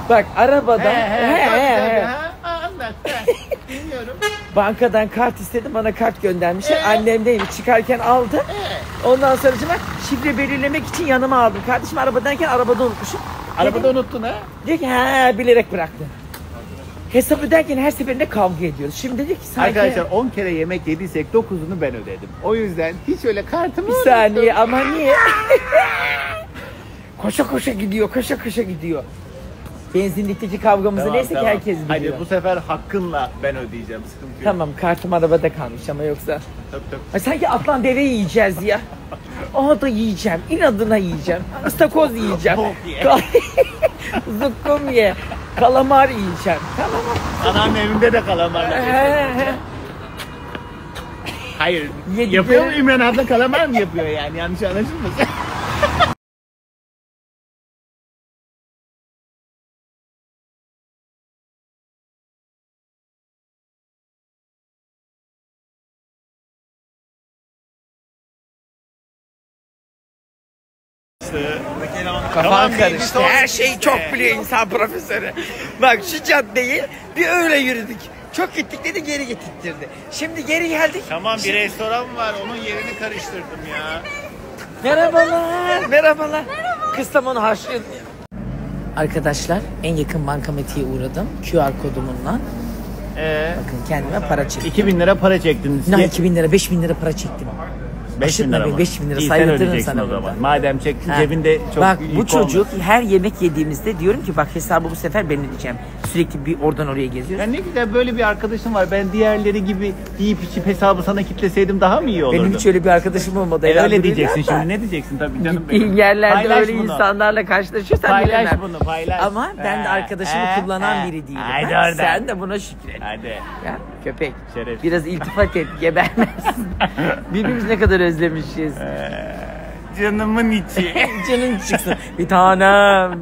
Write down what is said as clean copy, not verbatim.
Bak arabada. Anlat. Dinliyorum. Bankadan kart istedim, bana kart göndermişler. Annem değil, çıkarken aldı. Ondan sonra şifre belirlemek için yanıma aldım. Kardeşim arabadayken arabada unutmuşum. Arabada unuttun ha? Diyor ki bilerek bıraktım. Hesap öderken her seferinde kavga ediyoruz. Şimdi dedi ki sanki... Arkadaşlar 10 kere yemek yediysek 9'unu ben ödedim. O yüzden hiç öyle kartımı Bir saniye ama niye? Koşa koşa gidiyor. Benzinlikteki kavgamızı neyse ki herkes biliyor. Hayır bu sefer hakkınla ben ödeyeceğim, sıkıntı yok. Tamam, kartım arabada kalmış ama yoksa. Tabii. Sanki atlan deve yiyeceğiz ya. Aha da yiyeceğim. İnadına yiyeceğim. İstakoz yiyeceğim. Zukkum ye. Kalamar yiyeceğim. Anam evimde de kalamarlar. Hayır. Yapıyor mu İmran abla, kalamar mı yapıyor yani? Yanlış anlaşılmasın. Kafan karıştı. Her şeyi çok biliyor insan profesörü. Bak şu caddeyi bir öyle yürüdük. Çok gittik dedi, geri getirtirdi. Şimdi geri geldik. Tamam, bir restoran var, onun yerini karıştırdım ya. Merhabalar. Kastamonu harçlıyor. Arkadaşlar en yakın bankamatiğe uğradım. QR kodumla. Bakın kendime para çektim. 2000 lira para çektiniz. Ne 2000 lira, 5000 lira para çektim. 5000 lira mı? 5000 lira İyi, sayılırım sana o zaman. burada. Madem çektin cebinde çok bak yük bu çocuk olmasın. her yemek yediğimizde diyorum ki bak hesabı bu sefer ben ödeyeceğim. Sürekli bir oradan oraya geziyoruz. Ya ne güzel böyle bir arkadaşım var. Ben diğerleri gibi yiyip içip hesabı sana kitleseydim daha mı iyi olurdu? Benim hiç öyle bir arkadaşım olmadı. Öyle diyeceksin şimdi. Ne diyeceksin tabii canım benim. Gittiğin yerlerde Paylaş öyle bunu. insanlarla karşılaşırsan Paylaş bilemem. bunu, paylaş. Ama ben de arkadaşımı kullanan biri değilim. Hadi Ha? oradan. Sen de buna şükret. Hadi. Ya, köpek. Şerefsiz. Biraz iltifat et, gebermezsin. Birbirimizi ne kadar özlemişiz. Canımın içi. Canın çıksın. Bir tanem.